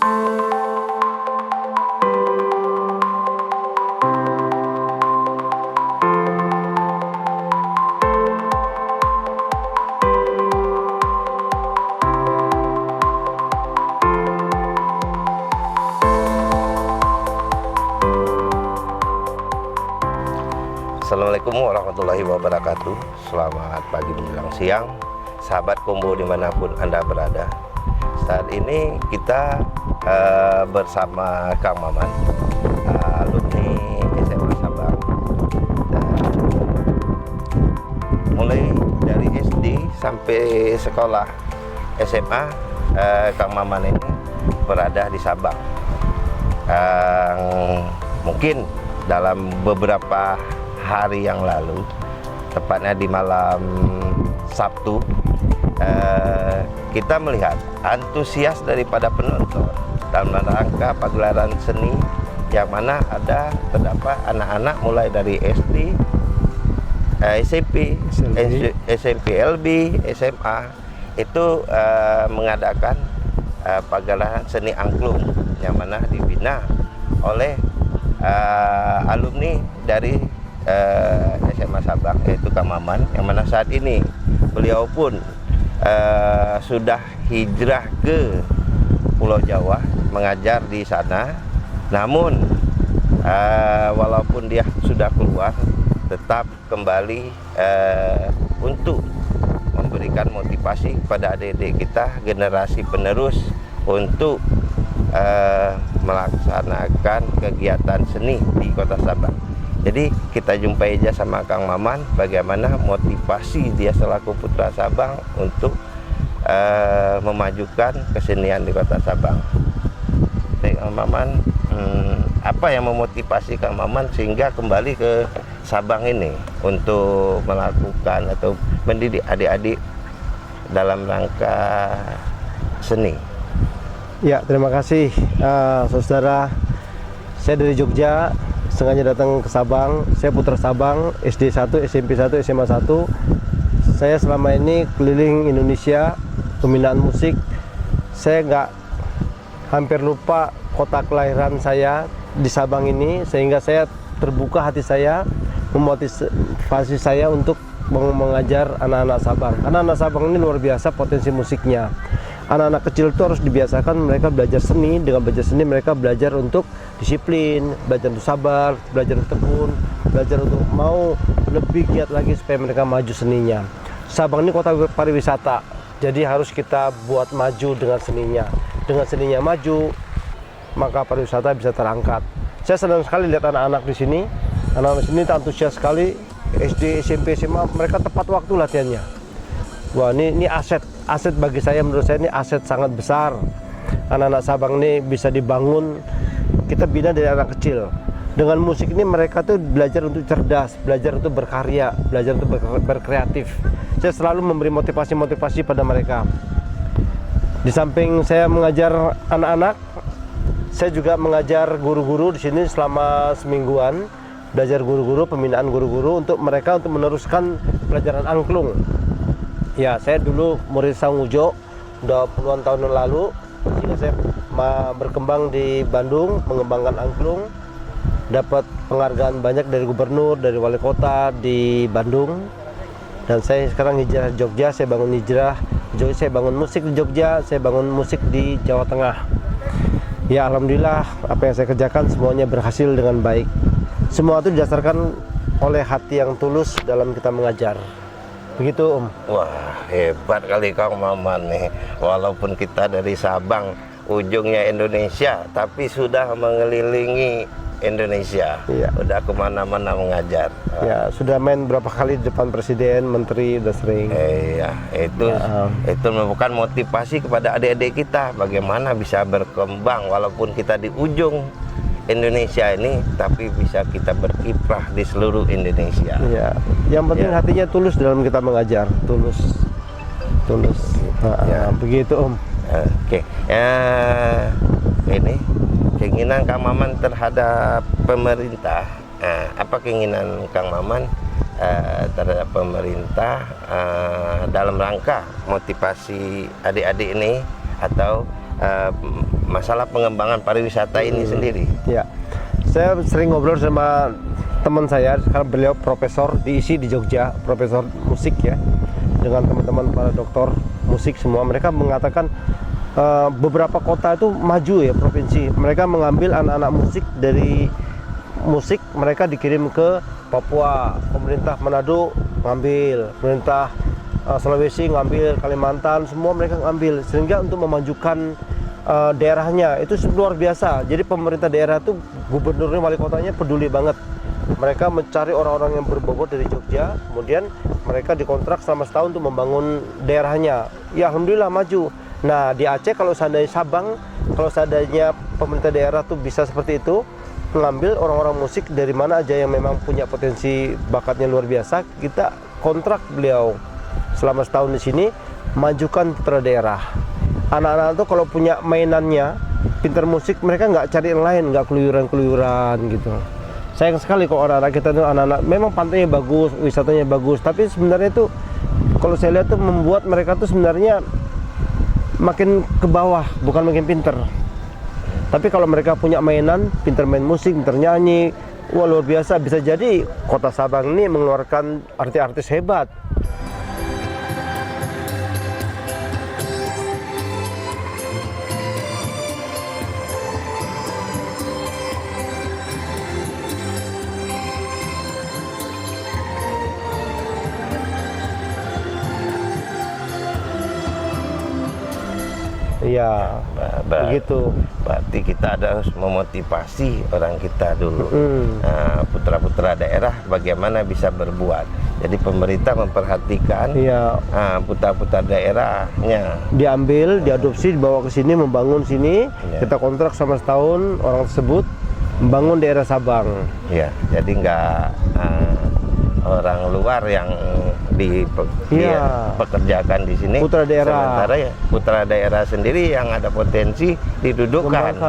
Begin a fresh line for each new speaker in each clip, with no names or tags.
Assalamualaikum warahmatullahi wabarakatuh. Selamat pagi menjelang siang, sahabat Kombo dimanapun Anda berada. Saat ini kita bersama Kang Maman, alumni SMA Sabang. Dan mulai dari SD sampai sekolah SMA, Kang Maman ini berada di Sabang. Mungkin dalam beberapa hari yang lalu, tepatnya di malam Sabtu, kita melihat antusias daripada penonton dalam rangka pagelaran seni yang mana terdapat anak-anak mulai dari SD, SMP, LB, SMA itu mengadakan pagelaran seni angklung yang mana dibina oleh alumni dari SMA Sabang, yaitu Kang Maman, yang mana saat ini beliau pun sudah hijrah ke Pulau Jawa mengajar di sana. Namun walaupun dia sudah keluar, tetap kembali untuk memberikan motivasi kepada adik-adik kita, generasi penerus, untuk melaksanakan kegiatan seni di Kota Sabang. Jadi kita jumpai aja sama Kang Maman bagaimana motivasi dia selaku putra Sabang untuk memajukan kesenian di Kota Sabang. Kang Maman, apa yang memotivasi Kang Maman sehingga kembali ke Sabang ini untuk melakukan atau mendidik adik-adik dalam rangka seni?
Ya, terima kasih saudara. Saya dari Jogja, sengaja datang ke Sabang. Saya putra Sabang, SD 1, SMP 1, SMA 1. Saya selama ini keliling Indonesia, pembinaan musik. Saya hampir lupa kota kelahiran saya di Sabang ini, sehingga saya terbuka hati saya, memotivasi saya untuk mengajar anak-anak Sabang. Anak-anak Sabang ini luar biasa potensi musiknya. Anak-anak kecil itu harus dibiasakan mereka belajar seni. Dengan belajar seni mereka belajar untuk disiplin, belajar untuk sabar, belajar untuk tekun, belajar untuk mau lebih giat lagi supaya mereka maju seninya. Sabang ini kota pariwisata, jadi harus kita buat maju dengan seninya. Dengan seninya maju, maka pariwisata bisa terangkat. Saya senang sekali lihat anak-anak di sini. Anak-anak di sini antusias sekali. SD, SMP, SMA mereka tepat waktu latihannya. Wah, ini aset bagi saya, menurut saya ini aset sangat besar. Anak-anak Sabang ini bisa dibangun, kita bina dari anak kecil. Dengan musik ini mereka tuh belajar untuk cerdas, belajar untuk berkarya, belajar untuk berkreatif. Saya selalu memberi motivasi pada mereka. Di samping saya mengajar anak-anak, saya juga mengajar guru-guru di sini selama semingguan. Belajar guru-guru, pembinaan guru-guru untuk mereka untuk meneruskan pelajaran angklung. Ya, saya dulu murid Sang Ujo, udah puluhan tahun yang lalu. Sehingga saya berkembang di Bandung, mengembangkan angklung. Dapat penghargaan banyak dari gubernur, dari wali kota di Bandung. Dan saya sekarang hijrah di Jogja, saya bangun hijrah di Jogja, saya bangun musik di Jogja, saya bangun musik di Jawa Tengah. Ya, alhamdulillah apa yang saya kerjakan semuanya berhasil dengan baik. Semua itu didasarkan oleh hati yang tulus dalam kita mengajar. Begitu, Om.
Wah, hebat kali Kang Maman nih. Walaupun kita dari Sabang, ujungnya Indonesia, tapi sudah mengelilingi Indonesia.
Iya.
Udah kemana-mana mengajar.
Ya, sudah main berapa kali di depan presiden, menteri, udah sering.
Iya, itu merupakan motivasi kepada adik-adik kita bagaimana bisa berkembang walaupun kita di ujung Indonesia ini, tapi bisa kita berkiprah di seluruh Indonesia.
Iya, yang penting hatinya tulus dalam kita mengajar, tulus. Begitu, Om.
Oke. Ini keinginan Kang Maman terhadap pemerintah. Apa keinginan Kang Maman terhadap pemerintah dalam rangka motivasi adik-adik ini atau masalah pengembangan pariwisata ini sendiri.
Ya, saya sering ngobrol sama teman saya, sekarang beliau profesor diisi di Jogja, profesor musik ya, dengan teman-teman para doktor musik semua. Mereka mengatakan beberapa kota itu maju ya, provinsi. Mereka mengambil anak-anak musik dari musik, mereka dikirim ke Papua, pemerintah Manado ngambil, pemerintah Sulawesi ngambil, Kalimantan, semua mereka ngambil, sehingga untuk memajukan daerahnya itu luar biasa. Jadi pemerintah daerah itu, gubernurnya, wali kotanya peduli banget. Mereka mencari orang-orang yang berbobot dari Jogja, kemudian mereka dikontrak selama setahun untuk membangun daerahnya. Ya alhamdulillah maju. Nah di Aceh kalau seandainya Sabang, kalau seandainya pemerintah daerah tuh bisa seperti itu, mengambil orang-orang musik dari mana aja yang memang punya potensi bakatnya luar biasa, kita kontrak beliau selama setahun di sini, majukan putra daerah. Anak-anak itu kalau punya mainannya, pintar musik, mereka nggak cari yang lain, nggak keluyuran-keluyuran gitu. Sayang sekali kok orang-orang kita tuh, anak-anak memang pantainya bagus, wisatanya bagus, tapi sebenarnya itu kalau saya lihat tuh membuat mereka tuh sebenarnya makin ke bawah, bukan makin pinter. Tapi kalau mereka punya mainan, pinter main musik, pinter nyanyi, wah luar biasa. Bisa jadi kota Sabang ini mengeluarkan artis-artis hebat. Iya, begitu.
Berarti kita harus memotivasi orang kita dulu, putra-putra daerah bagaimana bisa berbuat. Jadi pemerintah memperhatikan putra-putra daerahnya.
Diambil, diadopsi, dibawa ke sini, membangun sini. Kita kontrak sama setahun orang tersebut membangun daerah Sabang.
Ya, jadi nggak orang luar yang dipekerjakan di sini.
Putra daerah.
Sementara ya putra daerah sendiri yang ada potensi didudukkan.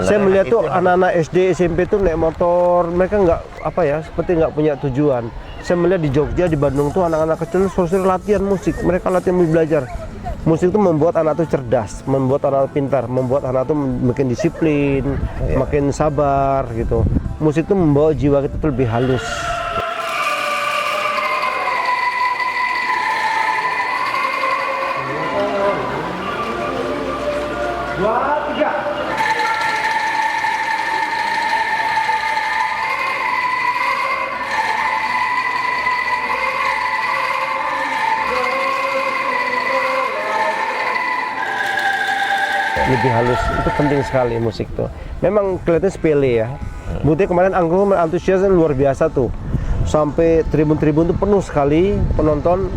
Saya melihat tuh anak-anak SD, SMP tuh naik motor, mereka nggak seperti nggak punya tujuan. Saya melihat di Jogja, di Bandung tuh anak-anak kecil sosial latihan musik, mereka latihan belajar. Musik itu membuat anak tuh cerdas, membuat anak pintar, membuat anak tuh makin disiplin, makin sabar gitu. Musik itu membawa jiwa kita tuh lebih halus. Lebih halus, itu penting sekali musik tuh. Memang kelihatannya sepele ya. Buktinya kemarin angklung antusiasnya luar biasa tuh. Sampai tribun-tribun tuh penuh sekali penonton.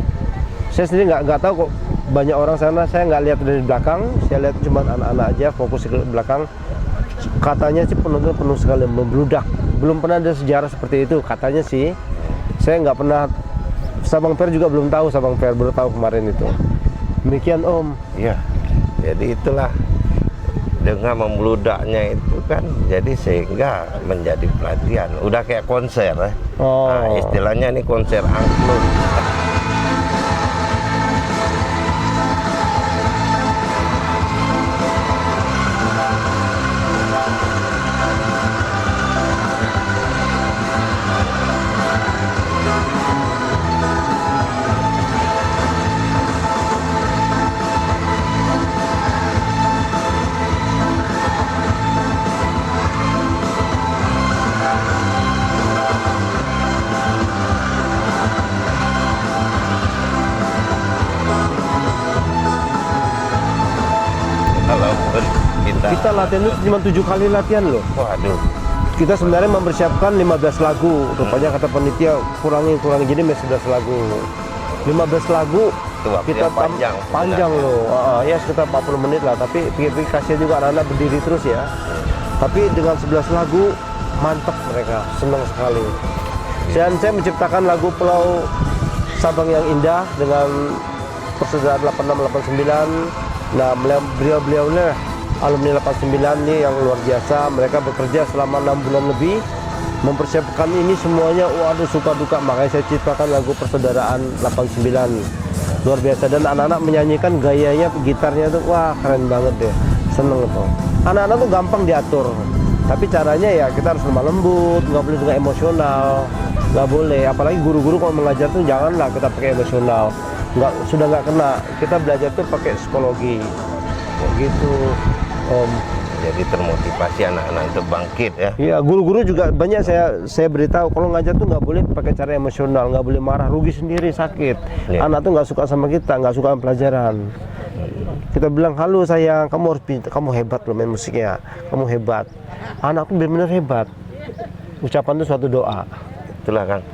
Saya sendiri nggak tahu kok banyak orang sana. Saya nggak lihat dari belakang. Saya lihat cuma anak-anak aja fokus ke belakang. Katanya sih penonton penuh sekali, membludak. Belum pernah ada sejarah seperti itu katanya sih. Saya nggak pernah. Sabang Fair juga belum tahu, Sabang Fair baru tahu kemarin itu. Demikian Om.
Iya. Jadi itulah, dengan membludaknya itu kan jadi sehingga menjadi pelatihan, udah kayak konser istilahnya ini konser angklung.
Kita latihan itu cuma 7 kali latihan loh.
Waduh.
Kita sebenarnya mempersiapkan 15 lagu. Rupanya kata panitia kurangi jadi 11 lagu. 15 lagu kita panjang loh. Ya sekitar 40 menit lah, tapi pikir-pikir kasihan juga anak-anak berdiri terus ya. Tapi dengan 11 lagu mantap, mereka senang sekali. Dan saya menciptakan lagu Pulau Sabang yang Indah dengan persaudaraan 8689. Nah, beliau-beliaunya alumni 89 ini yang luar biasa. Mereka bekerja selama 6 bulan lebih mempersiapkan ini semuanya. Waduh, suka duka, makanya saya ciptakan lagu persaudaraan 89. luar biasa. Dan anak-anak menyanyikan gayanya, gitarnya tuh wah keren banget deh, seneng tuh. Anak-anak tuh gampang diatur, tapi caranya ya kita harus lemah lembut, nggak boleh juga emosional, nggak boleh. Apalagi guru-guru kalau mengajar tuh janganlah kita pakai emosional, sudah nggak kena. Kita belajar tuh pakai psikologi, kayak gitu Om.
Jadi termotivasi anak-anak untuk bangkit ya.
Iya, guru-guru juga banyak saya beritahu kalau ngajar tuh nggak boleh pakai cara emosional, nggak boleh marah, rugi sendiri, sakit.
Iya.
Anak tuh nggak suka sama kita, nggak suka sama pelajaran. Kita bilang, halo sayang, kamu hebat loh main musiknya, kamu hebat. Anak tuh benar-benar hebat. Ucapan itu suatu doa.
Itulah Kang.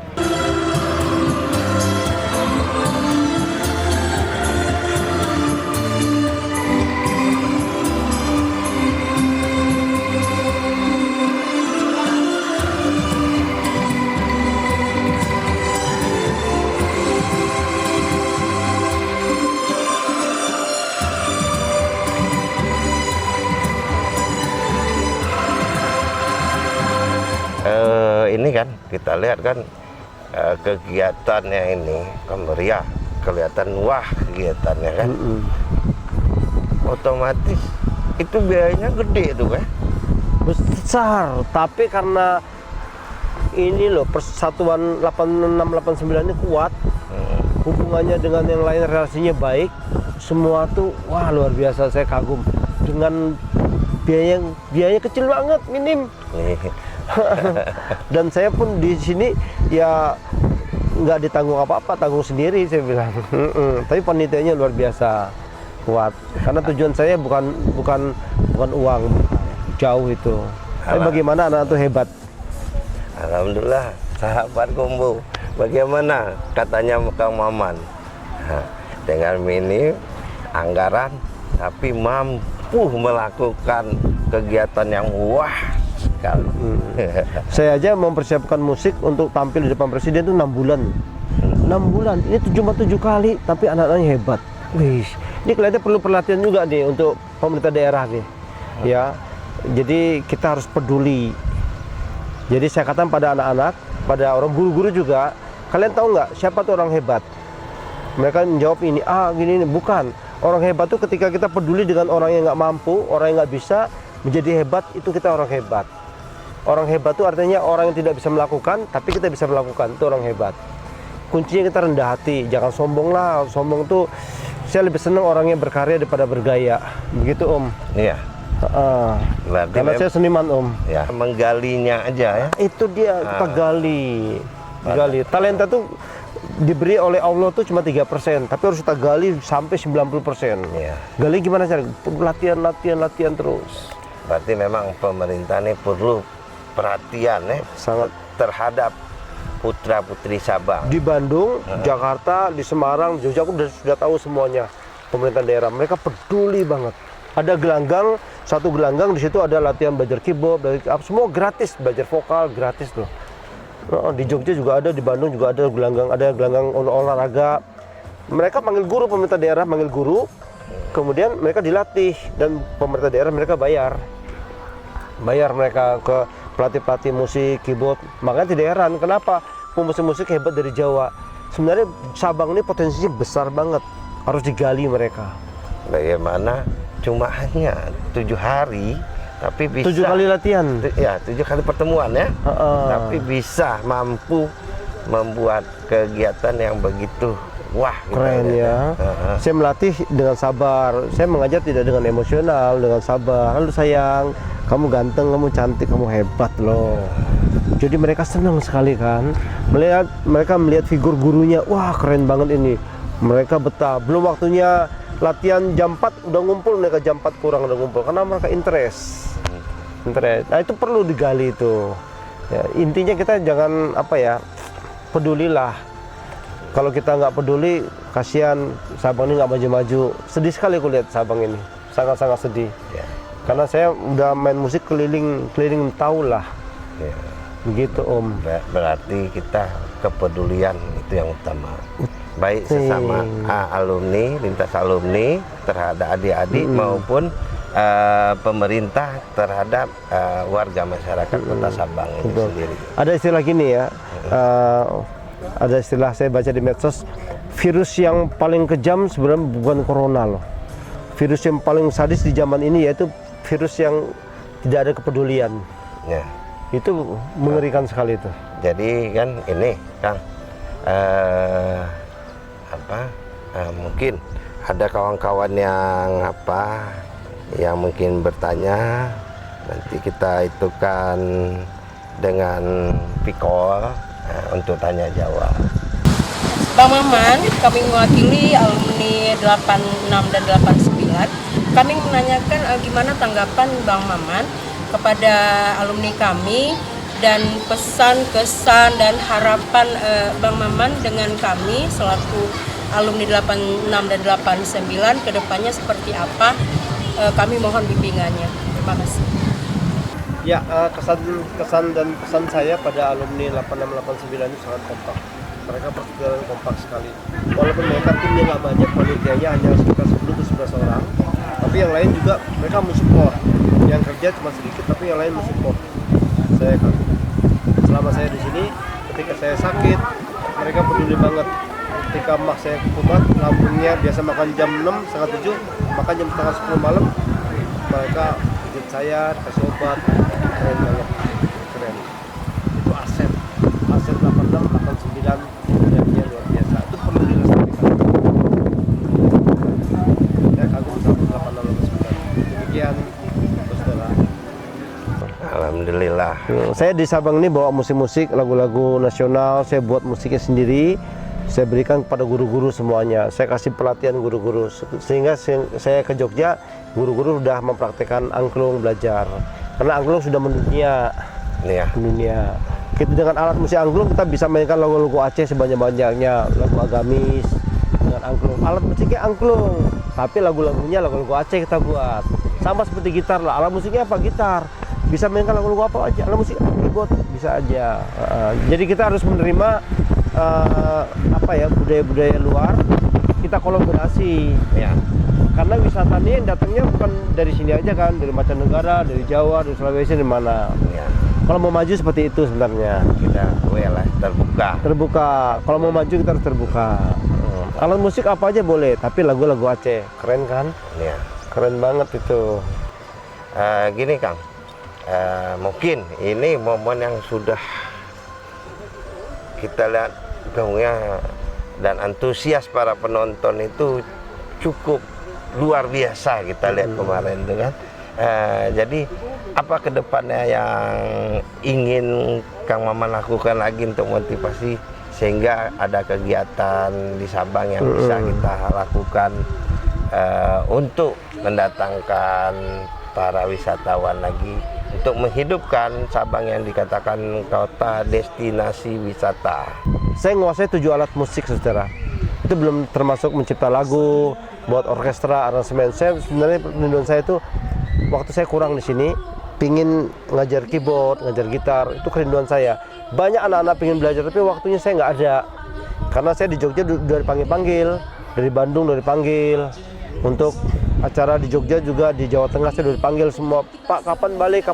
Ini kan kita lihat kan kegiatannya ini kan meriah, kelihatan wah kegiatannya kan. Otomatis itu biayanya gede tuh kan.
Besar, tapi karena ini loh persatuan 8689 ini kuat, hubungannya dengan yang lain relasinya baik, semua tuh wah luar biasa, saya kagum dengan biaya kecil banget, minim. Dan saya pun di sini ya nggak ditanggung apa-apa, tanggung sendiri saya bilang. Tapi panitianya luar biasa kuat, karena tujuan saya bukan uang, jauh itu. Tapi bagaimana anak itu hebat.
Alhamdulillah, sahabat Kombo. Bagaimana katanya Kang Maman? Dengan minim anggaran, tapi mampu melakukan kegiatan yang wah sekali.
Saya aja mempersiapkan musik untuk tampil di depan presiden itu 6 bulan. 6 bulan, ini 7 kali, tapi anak-anaknya hebat. Wih, ini kelihatannya perlu perhatian juga nih untuk pemerintah daerah nih. Ya, jadi kita harus peduli. Jadi saya katakan pada anak-anak, pada orang guru-guru juga, kalian tahu nggak siapa tuh orang hebat? Mereka menjawab ini, gini, bukan. Orang hebat tuh ketika kita peduli dengan orang yang nggak mampu, orang yang nggak bisa, menjadi hebat, itu kita orang hebat. Orang hebat itu artinya orang yang tidak bisa melakukan, tapi kita bisa melakukan, itu orang hebat. Kuncinya kita rendah hati, jangan sombong lah. Sombong tuh, saya lebih senang orang yang berkarya daripada bergaya. Begitu Om.
Iya.
Karena saya seniman Om.
Ya, menggalinya aja ya.
Itu dia, kita gali. Talenta tuh diberi oleh Allah tuh cuma 3%, tapi harus kita gali sampai 90%.
Iya.
Gali gimana cara? Latihan terus.
Berarti memang pemerintah ini perlu perhatian ya,
Sangat.
terhadap putra-putri Sabang.
Di Bandung, Jakarta, di Semarang, Jogja, aku sudah tahu semuanya. Pemerintah daerah, mereka peduli banget. Ada gelanggang, satu gelanggang, di situ ada latihan belajar keyboard, semua gratis, belajar vokal gratis loh. Di Jogja juga ada, di Bandung juga ada gelanggang olahraga. Mereka panggil guru, pemerintah daerah manggil guru, kemudian mereka dilatih, dan pemerintah daerah mereka bayar mereka ke pelatih musik, keyboard. Makanya tidak heran kenapa pemusik musik hebat dari Jawa. Sebenarnya Sabang ini potensinya besar banget, harus digali mereka.
Bagaimana cuma hanya 7 hari, tapi bisa
7 kali latihan.
Ya, 7 kali pertemuan ya. Tapi bisa mampu membuat kegiatan yang begitu wah.
Keren ya. Saya melatih dengan sabar. Saya mengajar tidak dengan emosional, dengan sabar. Halo sayang, kamu ganteng, kamu cantik, kamu hebat loh. Jadi mereka senang sekali kan. Mereka melihat figur gurunya, wah keren banget ini. Mereka betah. Belum waktunya latihan jam 4 udah ngumpul, mereka jam 4 kurang udah ngumpul karena mereka interest. Nah itu perlu digali itu. Ya, intinya kita jangan pedulilah. Kalau kita nggak peduli, kasihan Sabang ini nggak maju-maju. Sedih sekali aku lihat Sabang ini, sangat-sangat sedih.
Ya.
Karena saya udah main musik keliling tahu lah.
Ya.
Begitu Om.
Berarti kita kepedulian itu yang utama. Baik sesama alumni, lintas alumni terhadap adik-adik maupun pemerintah terhadap warga masyarakat Kota Sabang ini sendiri.
Ada istilah gini ya, ada istilah saya baca di medsos, virus yang paling kejam sebenarnya bukan corona loh. Virus yang paling sadis di zaman ini yaitu virus yang tidak ada kepedulian.
Ya.
Itu mengerikan sekali itu.
Jadi kan ini Kang, mungkin ada kawan-kawan yang mungkin bertanya, nanti kita itukan dengan Pikol untuk tanya jawab.
Bang Maman, kami mewakili alumni 86 dan 89. Kami menanyakan gimana tanggapan Bang Maman kepada alumni kami dan pesan, kesan, dan harapan Bang Maman dengan kami selaku alumni 86 dan 89 ke depannya seperti apa. Kami mohon bimbingannya. Terima kasih.
Ya, kesan dan pesan saya pada alumni 8689 itu sangat kompak. Mereka persaudaraan kompak sekali. Walaupun mereka timnya nggak banyak, panitianya hanya sekitar 10-11 orang, tapi yang lain juga mereka mensupport. Yang kerja cuma sedikit, tapi yang lain mensupport. Saya kan, selama saya di sini, ketika saya sakit, mereka peduli banget. Ketika mak saya kumat, lambungnya biasa makan jam 6, setengah 7, makan jam setengah 10 malam, mereka pijat saya, kasih obat, keren banget, keren. Itu aset 86, 89, jadinya luar biasa. Itu perlu dilestarikan. Ya, kagum sama 86, 89. Demikian, saudara.
Alhamdulillah.
Saya di Sabang ini bawa musik-musik, lagu-lagu nasional, saya buat musiknya sendiri. Saya berikan kepada guru-guru semuanya. Saya kasih pelatihan guru-guru, sehingga saya ke Jogja, guru-guru sudah mempraktekkan angklung belajar. Karena angklung sudah mendunia.
Ya.
Dunia. Kita dengan alat musik angklung kita bisa mainkan lagu-lagu Aceh sebanyak-banyaknya, lagu agamis dengan angklung. Alat musiknya angklung, tapi lagu-lagunya lagu-lagu Aceh kita buat. Sama seperti gitar lah. Alat musiknya apa? Gitar. Bisa mainkan lagu-lagu apa aja. Alat musik keyboard bisa aja. Jadi kita harus menerima budaya-budaya luar, kita kolaborasi ya, karena wisatanya yang datangnya bukan dari sini aja kan, dari mancanegara, dari Jawa, dari Sulawesi, dari mana ya. Kalau mau maju seperti itu sebenarnya
Kita terbuka.
Kalau mau maju kita harus terbuka. Alat musik apa aja boleh, tapi lagu-lagu Aceh keren kan
Ya.
keren banget itu.
Gini Kang, mungkin ini momen yang sudah kita lihat gaungnya dan antusias para penonton itu cukup luar biasa kita lihat kemarin itu kan. Jadi apa kedepannya yang ingin Kang Maman lakukan lagi untuk motivasi sehingga ada kegiatan di Sabang yang bisa kita lakukan untuk mendatangkan para wisatawan lagi, untuk menghidupkan Sabang yang dikatakan kota destinasi wisata.
Saya menguasai 7 alat musik, saudara. Itu belum termasuk mencipta lagu, buat orkestra, aransemen. Saya sebenarnya pendidikan saya itu waktu saya kurang di sini, pingin ngajar keyboard, ngajar gitar, itu kerinduan saya. Banyak anak-anak pingin belajar, tapi waktunya saya nggak ada. Karena saya di Jogja udah dipanggil-panggil, dari Bandung udah dipanggil, untuk acara di Jogja juga, di Jawa Tengah saya udah dipanggil semua. Pak, kapan balik?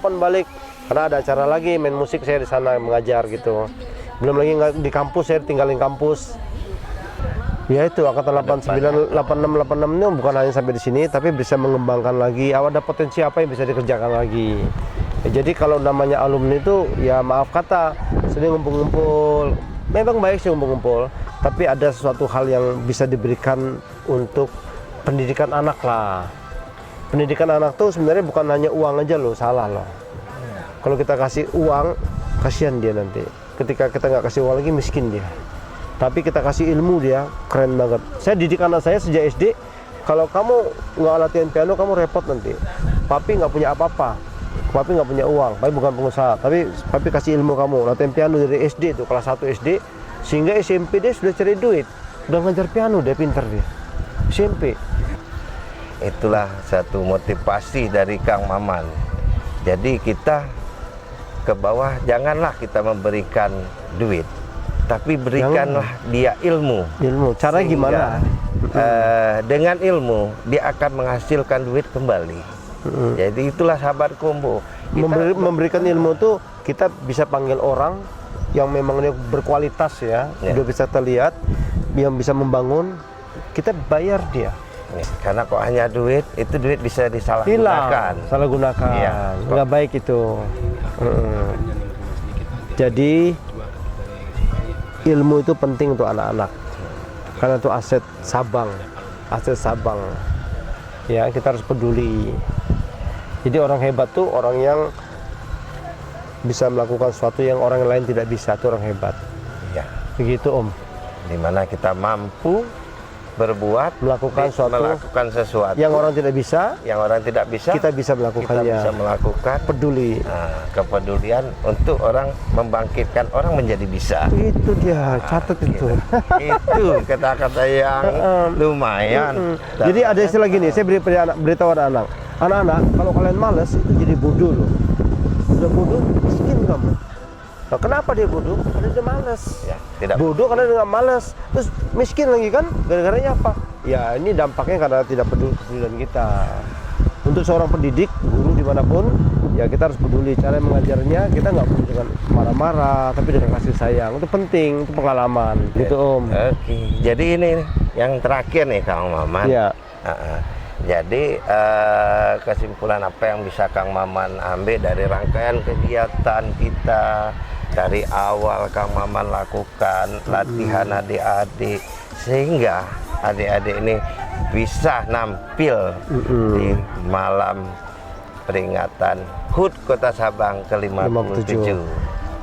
Karena ada acara lagi, main musik saya di sana mengajar gitu. Belum lagi di kampus, saya tinggalin kampus. Ya itu angkatan 89, 86 ini bukan hanya sampai di sini, tapi bisa mengembangkan lagi. Ada potensi apa yang bisa dikerjakan lagi. Ya, jadi kalau namanya alumni itu ya maaf kata, sering ngumpul-ngumpul. Memang baik sih ngumpul-ngumpul, tapi ada sesuatu hal yang bisa diberikan untuk pendidikan anak lah. Pendidikan anak tuh sebenarnya bukan hanya uang aja loh, salah loh. Kalau kita kasih uang, kasihan dia nanti. Ketika kita nggak kasih uang lagi, miskin dia. Tapi kita kasih ilmu, dia keren banget. Saya didik anak saya sejak SD. Kalau kamu nggak latihan piano, kamu repot nanti. Papi nggak punya apa-apa. Papi nggak punya uang. Papi bukan pengusaha. Tapi papi kasih ilmu kamu. Latihan piano dari SD itu, kelas 1 SD. Sehingga SMP dia sudah cari duit. Udah ngajar piano, dia pinter dia. SMP.
Itulah satu motivasi dari Kang Maman. Jadi kita ke bawah, janganlah kita memberikan duit, tapi berikanlah dia ilmu.
Cara gimana?
Dengan ilmu dia akan menghasilkan duit kembali. Jadi itulah sahabat Kumbu.
Memberikan ilmu tuh kita bisa panggil orang, yang memang dia berkualitas ya,
Ya.
udah bisa terlihat, yang bisa membangun, kita bayar dia.
Karena kok hanya duit, itu duit bisa disalahgunakan.
Hilang, salah gunakan,
Iya.
nggak baik itu. Jadi ilmu itu penting untuk anak-anak, karena itu aset Sabang, aset Sabang. Ya, kita harus peduli. Jadi orang hebat tuh orang yang bisa melakukan sesuatu yang orang lain tidak bisa, itu orang hebat.
Ya.
Begitu Om.
Dimana kita mampu berbuat, melakukan sesuatu
Yang orang tidak bisa,
yang orang tidak bisa,
kita bisa
kita
melakukannya.
bisa melakukan.
Peduli.
Kepedulian untuk orang, membangkitkan orang menjadi bisa.
Itu dia, catat itu.
Itu kata-kata yang lumayan.
Jadi ada istilah gini, saya beritahu anak-anak. Anak-anak, kalau kalian malas itu jadi bodoh loh. Udah bodoh, miskin kamu. Nah, kenapa dia bodoh? Karena dia malas.
Ya, tidak
Bodoh karena dia nggak malas. Terus miskin lagi kan? Gara-garanya apa? Ya ini dampaknya karena tidak pedulian kita. Untuk seorang pendidik, guru dimanapun, ya kita harus peduli. Cara mengajarnya kita nggak perlu dengan marah-marah, tapi dengan kasih sayang. Itu penting, itu pengalaman. Gitu Om.
Oke, jadi ini yang terakhir nih Kang Maman.
Ya.
Jadi kesimpulan apa yang bisa Kang Maman ambil dari rangkaian kegiatan kita dari awal Kang Maman lakukan latihan adik-adik sehingga adik-adik ini bisa nampil di malam peringatan HUT Kota Sabang ke-57.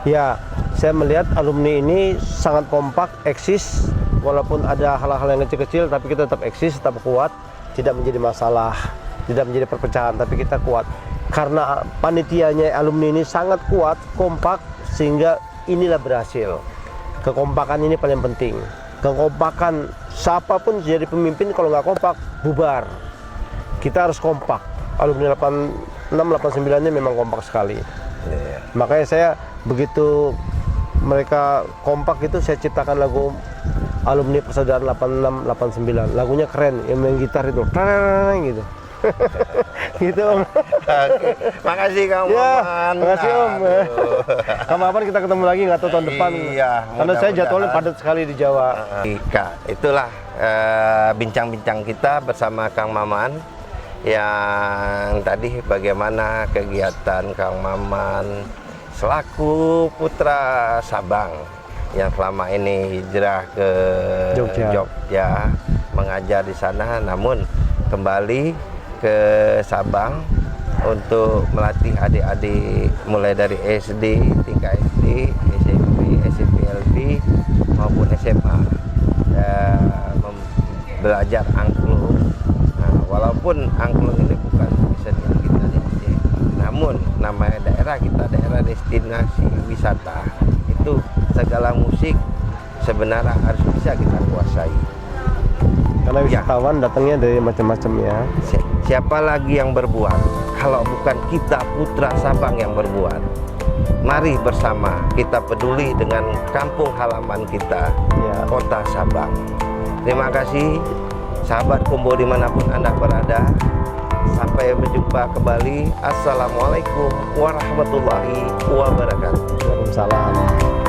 Ya, saya melihat alumni ini sangat kompak, eksis, walaupun ada hal-hal yang kecil-kecil, tapi kita tetap eksis, tetap kuat, tidak menjadi masalah, tidak menjadi perpecahan, tapi kita kuat. Karena panitianya alumni ini sangat kuat, kompak, sehingga inilah berhasil. Kekompakan ini paling penting. Kekompakan, siapapun jadi pemimpin kalau nggak kompak, bubar. Kita harus kompak. Alumni 86, 89-nya memang kompak sekali. Makanya saya begitu mereka kompak itu saya ciptakan lagu alumni persaudaraan 86 89. Lagunya keren, yang main gitar itu gitu. Gitu Om.
Oke. Makasih Kang
Ya,
Maman.
makasih Om. Kapan kita ketemu lagi nggak tahu tahun depan.
Iya,
Karena saya jadwalnya
mudah-mudahan.
padat sekali di Jawa.
Kak, itulah bincang-bincang kita bersama Kang Maman yang tadi bagaimana kegiatan Kang Maman selaku putra Sabang yang selama ini hijrah ke Jogja mengajar di sana, namun kembali ke Sabang untuk melatih adik-adik mulai dari SD, tingkat SD, SMP, SMP-LB maupun SMA belajar angklung. Nah, walaupun angklung ini bukan kesenian kita di Aceh, namun namanya daerah kita daerah destinasi wisata, itu segala musik sebenarnya harus bisa kita kuasai.
Karena wisatawan datangnya dari macam-macam ya.
Siapa lagi yang berbuat kalau bukan kita putra Sabang yang berbuat? Mari bersama kita peduli dengan kampung halaman kita, Kota Sabang. Terima kasih sahabat Kumbo dimanapun Anda berada. Sampai berjumpa kembali. Assalamualaikum warahmatullahi wabarakatuh.
Waalaikumsalam.